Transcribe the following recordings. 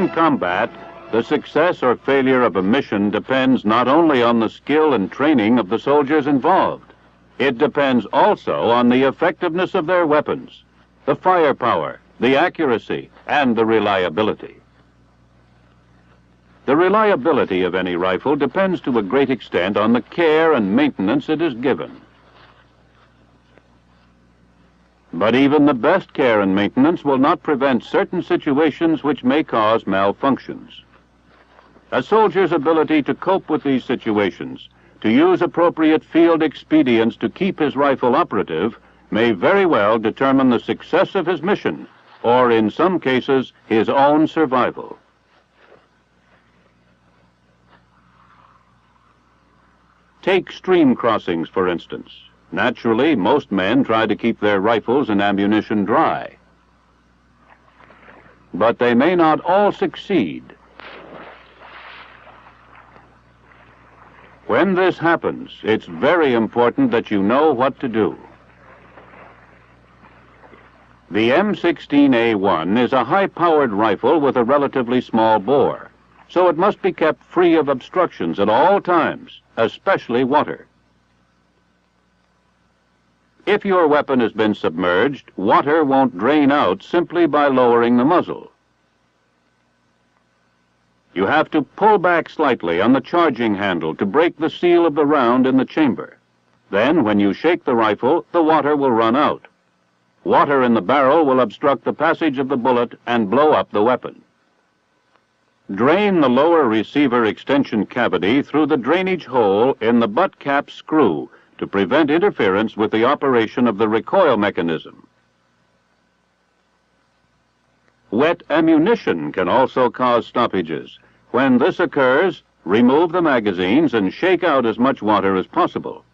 In combat, the success or failure of a mission depends not only on the skill and training of the soldiers involved. It depends also on the effectiveness of their weapons, the firepower, the accuracy, and the reliability. The reliability of any rifle depends to a great extent on the care and maintenance it is given. But even the best care and maintenance will not prevent certain situations which may cause malfunctions. A soldier's ability to cope with these situations, to use appropriate field expedients to keep his rifle operative, may very well determine the success of his mission, or in some cases, his own survival. Take stream crossings, for instance. Naturally, most men try to keep their rifles and ammunition dry. But they may not all succeed. When this happens, it's very important that you know what to do. The M16A1 is a high-powered rifle with a relatively small bore, so it must be kept free of obstructions at all times, especially water. If your weapon has been submerged, water won't drain out simply by lowering the muzzle. You have to pull back slightly on the charging handle to break the seal of the round in the chamber. Then, when you shake the rifle, the water will run out. Water in the barrel will obstruct the passage of the bullet and blow up the weapon. Drain the lower receiver extension cavity through the drainage hole in the butt cap screw to prevent interference with the operation of the recoil mechanism. Wet ammunition can also cause stoppages. When this occurs, remove the magazines and shake out as much water as possible.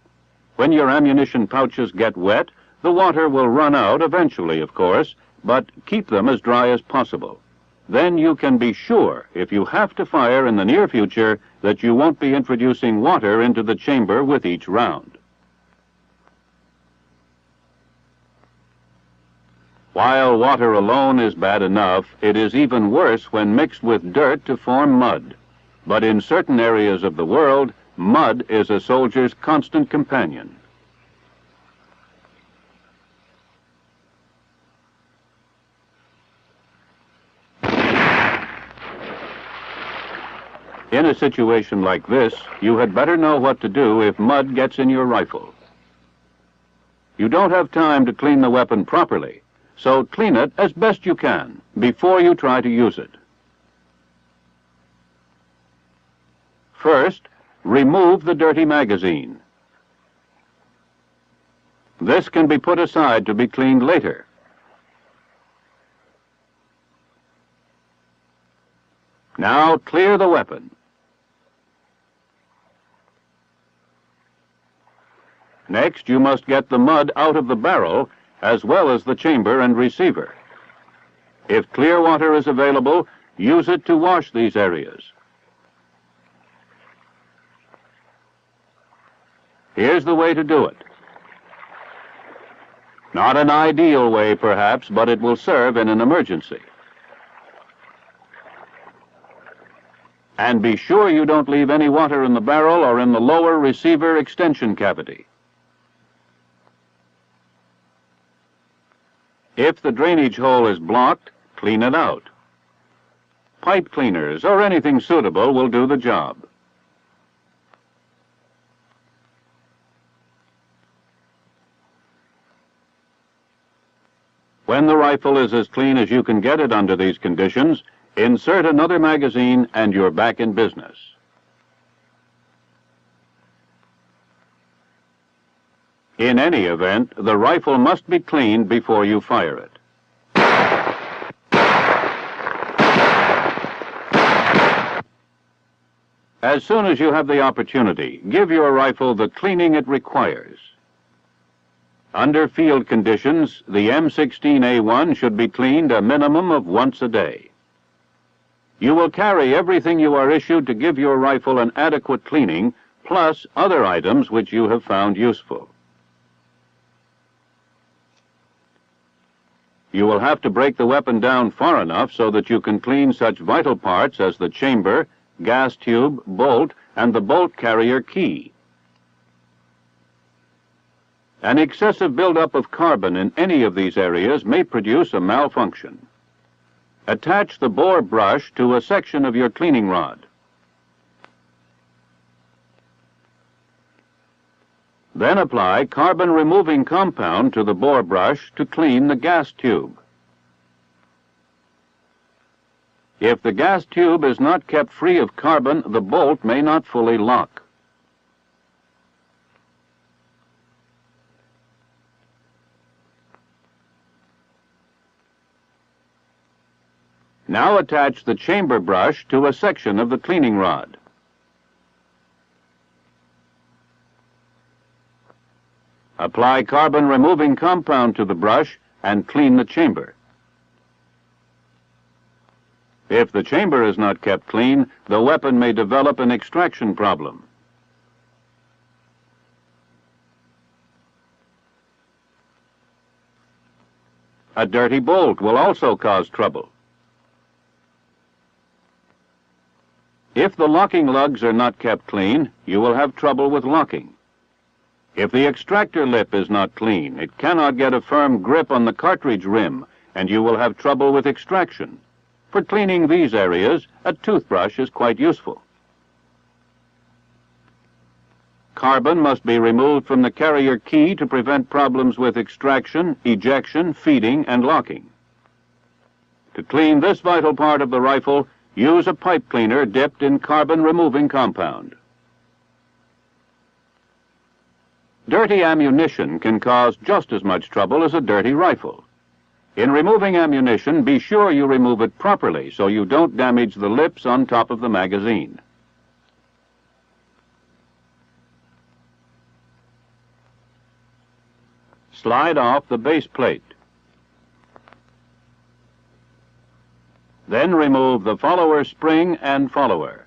When your ammunition pouches get wet, the water will run out eventually, of course, but keep them as dry as possible. Then you can be sure, if you have to fire in the near future, that you won't be introducing water into the chamber with each round. While water alone is bad enough, it is even worse when mixed with dirt to form mud. But in certain areas of the world, mud is a soldier's constant companion. In a situation like this, you had better know what to do if mud gets in your rifle. You don't have time to clean the weapon properly, so clean it as best you can before you try to use it. First, remove the dirty magazine. This can be put aside to be cleaned later. Now clear the weapon. Next, you must get the mud out of the barrel as well as the chamber and receiver. If clear water is available, use it to wash these areas. Here's the way to do it. Not an ideal way, perhaps, but it will serve in an emergency. And be sure you don't leave any water in the barrel or in the lower receiver extension cavity. If the drainage hole is blocked, clean it out. Pipe cleaners or anything suitable will do the job. When the rifle is as clean as you can get it under these conditions, insert another magazine and you're back in business. In any event, the rifle must be cleaned before you fire it. As soon as you have the opportunity, give your rifle the cleaning it requires. Under field conditions, the M16A1 should be cleaned a minimum of once a day. You will carry everything you are issued to give your rifle an adequate cleaning, plus other items which you have found useful. You will have to break the weapon down far enough so that you can clean such vital parts as the chamber, gas tube, bolt, and the bolt carrier key. An excessive buildup of carbon in any of these areas may produce a malfunction. Attach the bore brush to a section of your cleaning rod. Then apply carbon-removing compound to the bore brush to clean the gas tube. If the gas tube is not kept free of carbon, the bolt may not fully lock. Now attach the chamber brush to a section of the cleaning rod. Apply carbon-removing compound to the brush and clean the chamber. If the chamber is not kept clean, the weapon may develop an extraction problem. A dirty bolt will also cause trouble. If the locking lugs are not kept clean, you will have trouble with locking. If the extractor lip is not clean, it cannot get a firm grip on the cartridge rim, and you will have trouble with extraction. For cleaning these areas, a toothbrush is quite useful. Carbon must be removed from the carrier key to prevent problems with extraction, ejection, feeding, and locking. To clean this vital part of the rifle, use a pipe cleaner dipped in carbon-removing compound. Dirty ammunition can cause just as much trouble as a dirty rifle. In removing ammunition, be sure you remove it properly so you don't damage the lips on top of the magazine. Slide off the base plate. Then remove the follower spring and follower.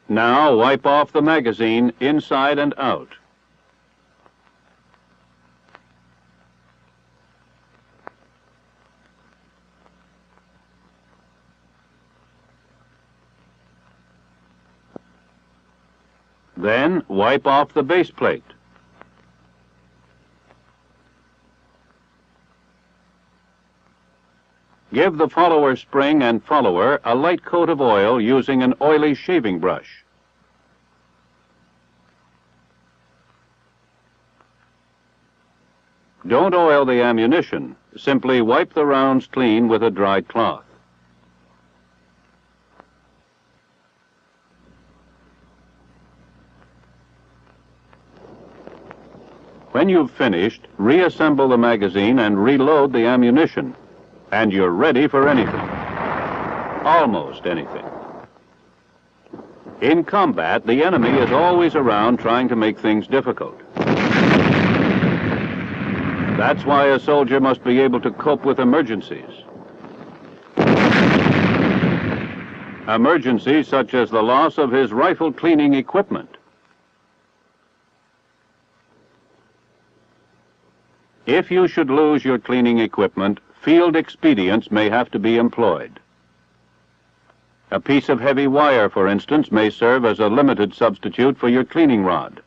Now wipe off the magazine inside and out. Then wipe off the base plate. Give the follower spring and follower a light coat of oil using an oily shaving brush. Don't oil the ammunition. Simply wipe the rounds clean with a dry cloth. When you've finished, reassemble the magazine and reload the ammunition, and you're ready for anything. Almost anything. In combat, the enemy is always around trying to make things difficult. That's why a soldier must be able to cope with emergencies. Emergencies such as the loss of his rifle cleaning equipment. If you should lose your cleaning equipment, field expedients may have to be employed. A piece of heavy wire, for instance, may serve as a limited substitute for your cleaning rod.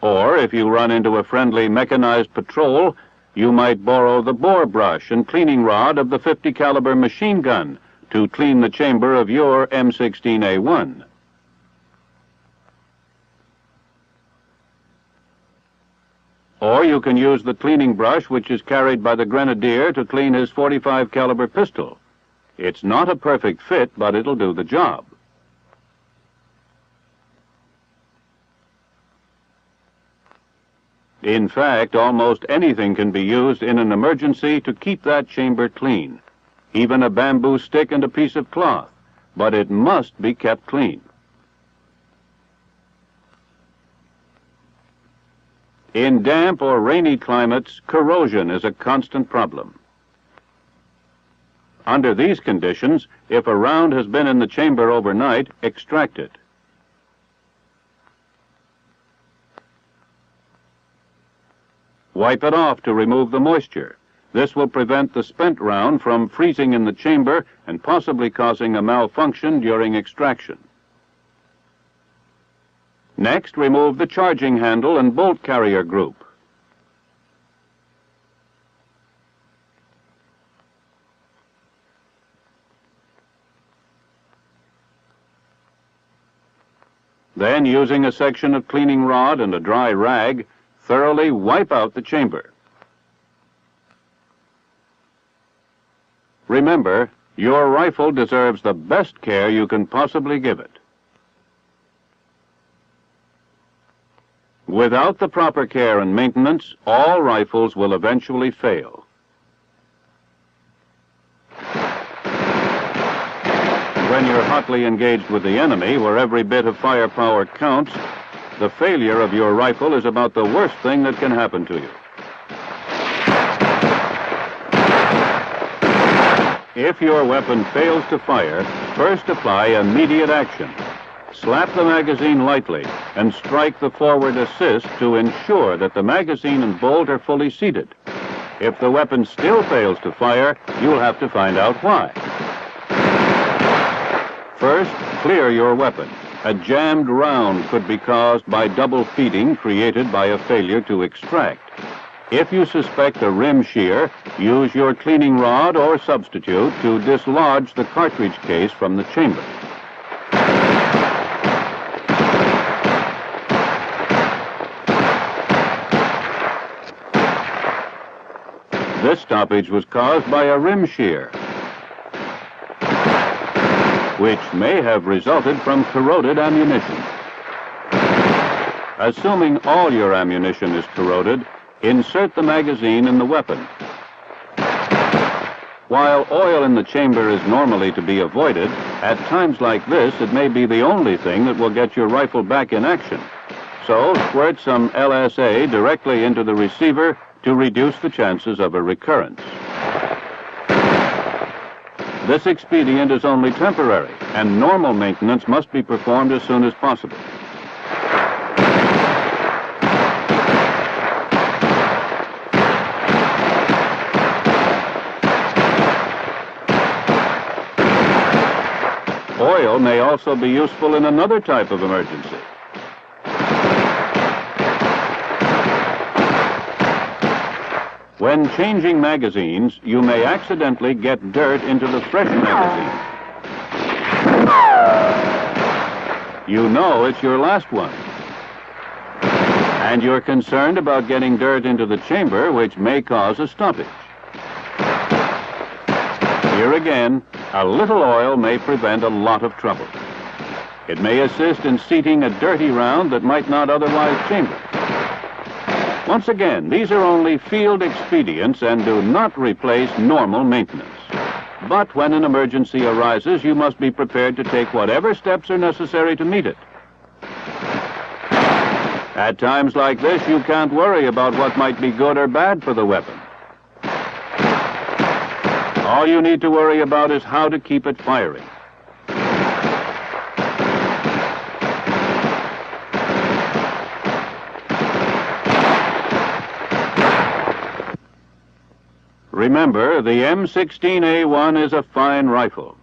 Or, if you run into a friendly mechanized patrol, you might borrow the bore brush and cleaning rod of the 50 caliber machine gun to clean the chamber of your M16A1. Or you can use the cleaning brush which is carried by the grenadier to clean his 45 caliber pistol. It's not a perfect fit, but it'll do the job. In fact, almost anything can be used in an emergency to keep that chamber clean. Even a bamboo stick and a piece of cloth, but it must be kept clean. In damp or rainy climates, corrosion is a constant problem. Under these conditions, if a round has been in the chamber overnight, extract it. Wipe it off to remove the moisture. This will prevent the spent round from freezing in the chamber and possibly causing a malfunction during extraction. Next, remove the charging handle and bolt carrier group. Then, using a section of cleaning rod and a dry rag, thoroughly wipe out the chamber. Remember, your rifle deserves the best care you can possibly give it. Without the proper care and maintenance, all rifles will eventually fail. When you're hotly engaged with the enemy, where every bit of firepower counts, the failure of your rifle is about the worst thing that can happen to you. If your weapon fails to fire, first apply immediate action. Slap the magazine lightly and strike the forward assist to ensure that the magazine and bolt are fully seated. If the weapon still fails to fire, you'll have to find out why. First, clear your weapon. A jammed round could be caused by double feeding created by a failure to extract. If you suspect a rim shear, use your cleaning rod or substitute to dislodge the cartridge case from the chamber. This stoppage was caused by a rim shear, which may have resulted from corroded ammunition. Assuming all your ammunition is corroded, insert the magazine in the weapon. While oil in the chamber is normally to be avoided, at times like this it may be the only thing that will get your rifle back in action. So squirt some LSA directly into the receiver to reduce the chances of a recurrence. This expedient is only temporary, and normal maintenance must be performed as soon as possible. Oil may also be useful in another type of emergency. When changing magazines, you may accidentally get dirt into the fresh magazine. You know it's your last one. And you're concerned about getting dirt into the chamber, which may cause a stoppage. Here again, a little oil may prevent a lot of trouble. It may assist in seating a dirty round that might not otherwise chamber. Once again, these are only field expedients and do not replace normal maintenance. But when an emergency arises, you must be prepared to take whatever steps are necessary to meet it. At times like this, you can't worry about what might be good or bad for the weapon. All you need to worry about is how to keep it firing. Remember, the M16A1 is a fine rifle.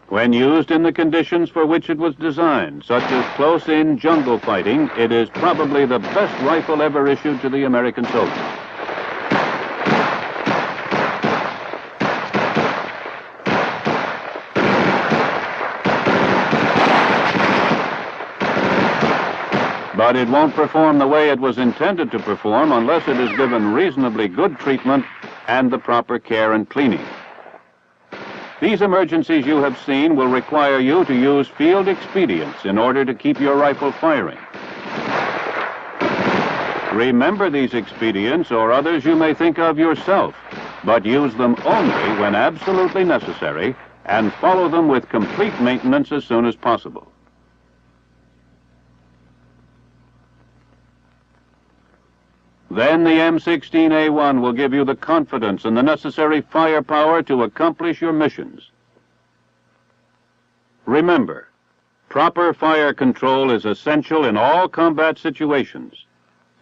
When used in the conditions for which it was designed, such as close-in jungle fighting, it is probably the best rifle ever issued to the American soldier. But it won't perform the way it was intended to perform unless it is given reasonably good treatment and the proper care and cleaning. These emergencies you have seen will require you to use field expedients in order to keep your rifle firing. Remember these expedients or others you may think of yourself, but use them only when absolutely necessary and follow them with complete maintenance as soon as possible. Then the M16A1 will give you the confidence and the necessary firepower to accomplish your missions. Remember, proper fire control is essential in all combat situations.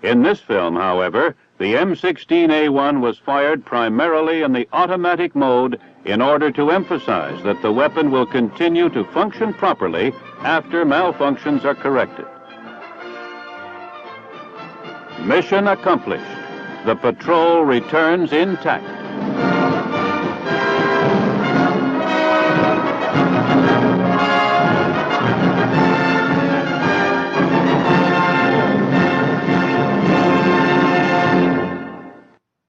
In this film, however, the M16A1 was fired primarily in the automatic mode in order to emphasize that the weapon will continue to function properly after malfunctions are corrected. Mission accomplished. The patrol returns intact.